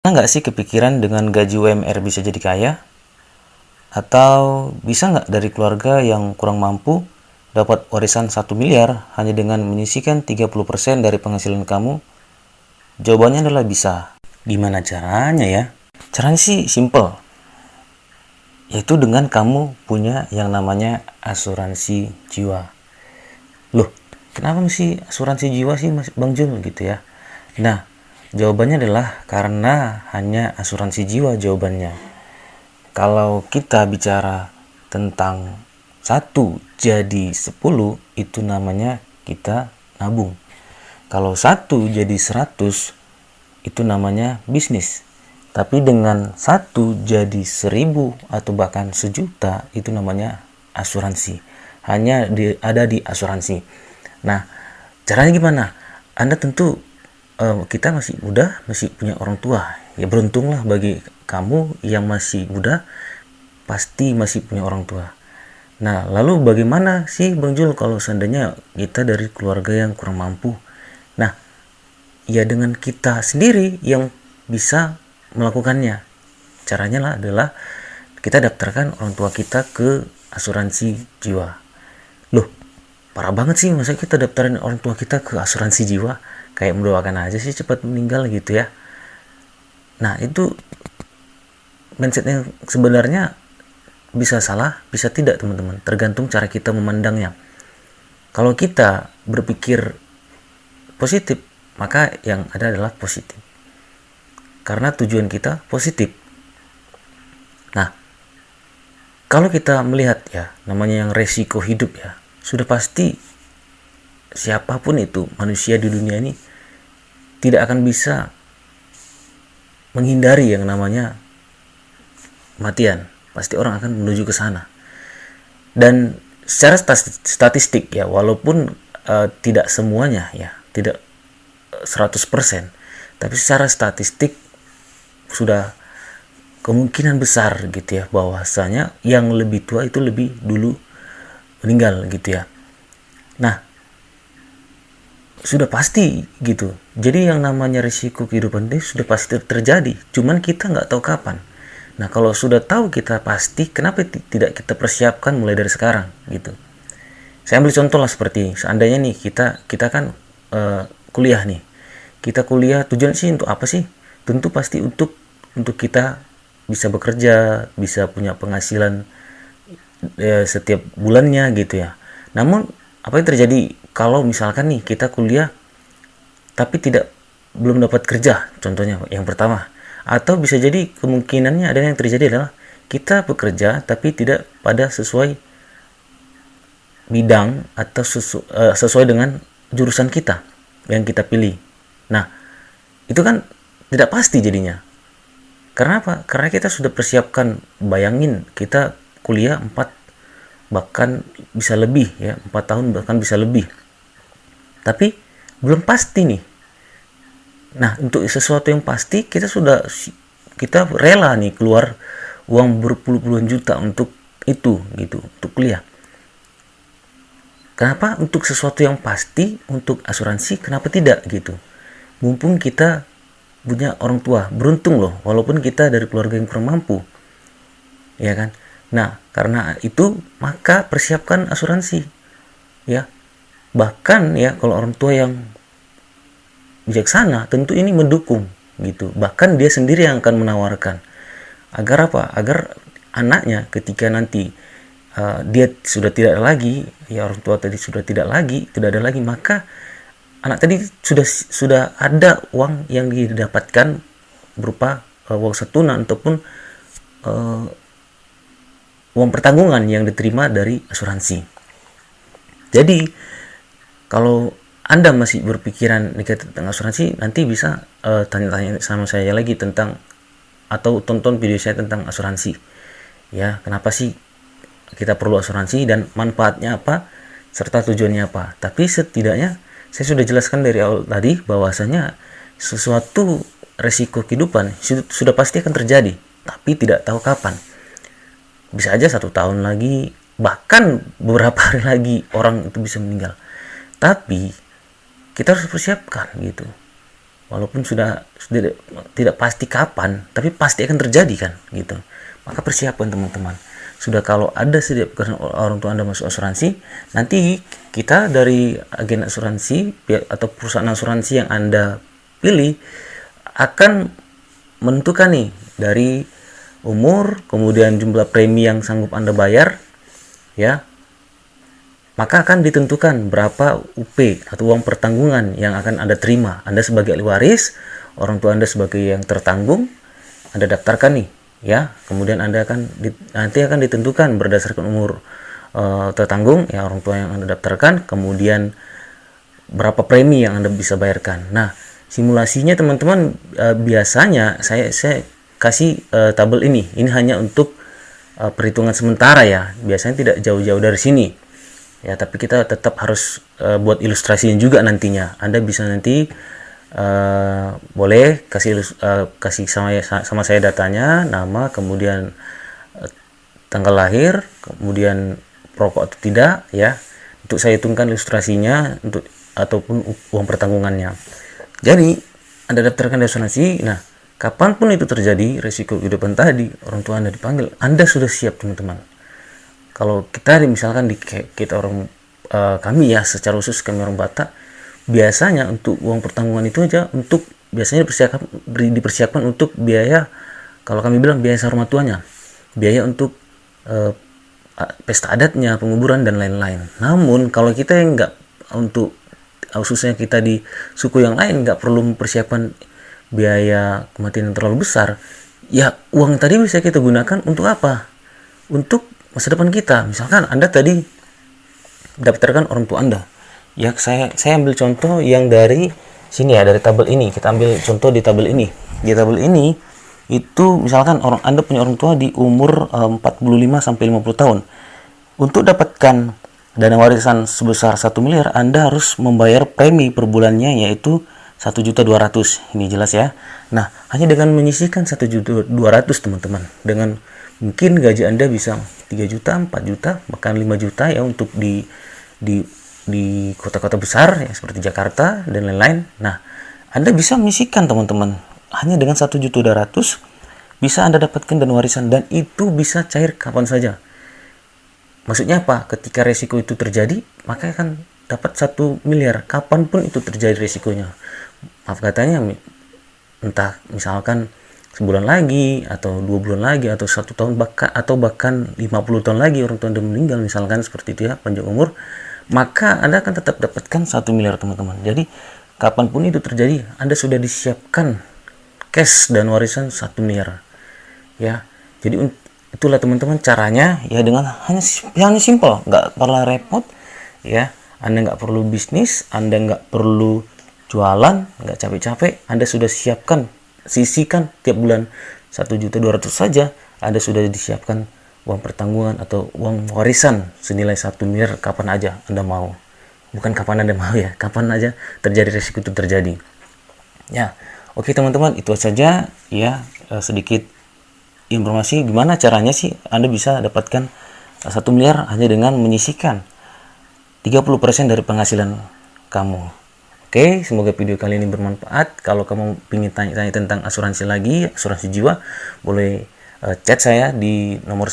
Pernah nggak sih kepikiran dengan gaji UMR bisa jadi kaya? Atau bisa nggak dari keluarga yang kurang mampu dapat warisan 1 miliar hanya dengan menyisihkan 30% dari penghasilan kamu? Jawabannya adalah bisa. Gimana caranya ya? Caranya sih simple, yaitu dengan kamu punya yang namanya asuransi jiwa. Loh, kenapa mesti asuransi jiwa sih Bang Jul gitu ya? Nah, jawabannya adalah karena hanya asuransi jiwa jawabannya. Kalau kita bicara tentang 1 jadi 10, itu namanya kita nabung. Kalau 1 jadi 100, itu namanya bisnis. Tapi dengan 1 jadi 1000 atau bahkan 1 juta, itu namanya asuransi. Hanya ada di asuransi. Nah, caranya gimana? Anda tentu kita masih muda, masih punya orang tua. Ya beruntunglah bagi kamu yang masih muda, pasti masih punya orang tua. Nah, lalu bagaimana sih Bang Jul kalau seandainya kita dari keluarga yang kurang mampu? Nah, ya dengan kita sendiri yang bisa melakukannya. Caranya adalah kita daftarkan orang tua kita ke asuransi jiwa. Loh, parah banget sih masa kita daftarin orang tua kita ke asuransi jiwa? Kayak mendoakan aja sih cepat meninggal gitu ya. Nah, itu mindset yang sebenarnya bisa salah, bisa tidak teman-teman. Tergantung cara kita memandangnya. Kalau kita berpikir positif, maka yang ada adalah positif. Karena tujuan kita positif. Nah, kalau kita melihat ya, namanya yang resiko hidup ya, sudah pasti siapapun itu manusia di dunia ini tidak akan bisa menghindari yang namanya kematian. Pasti orang akan menuju ke sana. Dan secara statistik ya, walaupun tidak semuanya ya, tidak 100%, tapi secara statistik sudah kemungkinan besar gitu ya, bahwasanya yang lebih tua itu lebih dulu meninggal gitu ya. Nah, sudah pasti gitu. Jadi yang namanya risiko kehidupan ini sudah pasti terjadi, cuman kita nggak tahu kapan. Nah, kalau sudah tahu kita pasti, kenapa tidak kita persiapkan mulai dari sekarang gitu. Saya ambil contoh lah seperti seandainya nih kita kan kuliah nih. Kita kuliah tujuan sih untuk apa sih? Tentu pasti untuk kita bisa bekerja, bisa punya penghasilan setiap bulannya gitu ya. Namun apa yang terjadi kalau misalkan nih kita kuliah tapi belum dapat kerja, contohnya yang pertama. Atau bisa jadi kemungkinannya ada yang terjadi adalah kita bekerja tapi tidak pada sesuai bidang atau sesuai dengan jurusan kita yang kita pilih. Nah, itu kan tidak pasti jadinya. Karena apa? Karena kita sudah persiapkan, bayangin kita kuliah 4 bahkan bisa lebih ya, 4 tahun bahkan bisa lebih. Tapi belum pasti nih. Nah, untuk sesuatu yang pasti kita rela nih keluar uang berpuluh-puluhan juta untuk itu gitu, untuk kuliah. Kenapa untuk sesuatu yang pasti, untuk asuransi, kenapa tidak gitu? Mumpung kita punya orang tua, beruntung loh, walaupun kita dari keluarga yang kurang mampu, ya kan? Nah, karena itu maka persiapkan asuransi, ya. Bahkan ya kalau orang tua yang bijaksana tentu ini mendukung gitu, bahkan dia sendiri yang akan menawarkan agar apa, agar anaknya ketika nanti dia sudah tidak lagi ya, orang tua tadi sudah tidak ada lagi, maka anak tadi sudah ada uang yang didapatkan berupa uang santunan ataupun uang pertanggungan yang diterima dari asuransi. Jadi kalau Anda masih berpikiran tentang asuransi, nanti bisa tanya-tanya sama saya lagi tentang, atau tonton video saya tentang asuransi. Ya, kenapa sih kita perlu asuransi dan manfaatnya apa, serta tujuannya apa. Tapi setidaknya saya sudah jelaskan dari awal tadi bahwasanya sesuatu resiko kehidupan sudah pasti akan terjadi, tapi tidak tahu kapan. Bisa aja 1 tahun lagi, bahkan beberapa hari lagi orang itu bisa meninggal. Tapi kita harus persiapkan gitu. walaupun sudah tidak pasti kapan, tapi pasti akan terjadi kan gitu. Maka persiapan teman-teman. Sudah kalau ada setiap orang tua Anda masuk asuransi, nanti kita dari agen asuransi atau perusahaan asuransi yang Anda pilih akan menentukan nih dari umur, kemudian jumlah premi yang sanggup Anda bayar, ya. Maka akan ditentukan berapa UP atau uang pertanggungan yang akan Anda terima. Anda sebagai ahli waris, orang tua Anda sebagai yang tertanggung, Anda daftarkan nih, ya. Kemudian Anda nanti akan ditentukan berdasarkan umur tertanggung, ya, orang tua yang Anda daftarkan, kemudian berapa premi yang Anda bisa bayarkan. Nah, simulasinya teman-teman, biasanya saya kasih tabel ini. Ini hanya untuk perhitungan sementara ya. Biasanya tidak jauh-jauh dari sini. Ya, tapi kita tetap harus buat ilustrasinya juga nantinya. Anda bisa nanti boleh kasih sama saya datanya, nama, kemudian tanggal lahir, kemudian perokok atau tidak, ya. Untuk saya hitungkan ilustrasinya ataupun uang pertanggungannya. Jadi Anda daftarkan di asuransi. Nah, kapanpun itu terjadi, resiko kehidupan tadi, orang tua Anda dipanggil, Anda sudah siap teman-teman. Kalau kita misalkan kita orang kami ya, secara khusus kami orang Batak, biasanya untuk uang pertanggungan itu aja biasanya dipersiapkan untuk biaya, kalau kami bilang biaya sarung tuanya, biaya untuk pesta adatnya, penguburan dan lain-lain. Namun kalau kita yang nggak, untuk khususnya kita di suku yang lain nggak perlu mempersiapkan biaya kematian yang terlalu besar, ya uang tadi bisa kita gunakan untuk apa? Untuk masa depan kita. Misalkan Anda tadi daftarkan orang tua Anda, ya, saya ambil contoh yang dari sini ya, dari tabel ini. Kita ambil contoh di tabel ini. Di tabel ini itu misalkan Anda punya orang tua di umur 45 sampai 50 tahun. Untuk dapatkan dana warisan sebesar 1 miliar, Anda harus membayar premi per bulannya, yaitu 1.200.000. Ini jelas ya. Nah, hanya dengan menyisihkan 1.200.000 teman-teman, dengan mungkin gaji Anda bisa 3 juta, 4 juta, bahkan 5 juta ya, untuk di kota-kota besar ya, seperti Jakarta dan lain-lain. Nah, Anda bisa menyisihkan teman-teman. Hanya dengan 1.200.000 bisa Anda dapatkan dana warisan, dan itu bisa cair kapan saja. Maksudnya apa? Ketika resiko itu terjadi, maka akan dapat 1 miliar kapanpun itu terjadi resikonya. Maaf katanya, entah misalkan sebulan lagi atau 2 bulan lagi atau 1 tahun bahkan 50 tahun lagi orang tua Anda meninggal, misalkan seperti itu ya, panjang umur, maka Anda akan tetap dapatkan 1 miliar teman-teman. Jadi kapanpun itu terjadi, Anda sudah disiapkan cash dan warisan 1 miliar ya. Jadi itulah teman-teman caranya ya, dengan hanya simple, nggak perlu repot ya. Anda nggak perlu bisnis, Anda nggak perlu jualan, nggak capek-capek. Anda sudah sisihkan tiap bulan 1.200.000 saja, Anda sudah disiapkan uang pertanggungan atau uang warisan senilai 1 miliar kapan aja Anda mau. Bukan kapan Anda mau ya, kapan aja terjadi resiko itu terjadi. Ya, oke teman-teman, itu saja ya, sedikit informasi gimana caranya sih Anda bisa dapatkan 1 miliar hanya dengan menyisihkan 30% dari penghasilan kamu. Oke, semoga video kali ini bermanfaat. Kalau kamu ingin tanya-tanya tentang asuransi lagi, asuransi jiwa, boleh chat saya di nomor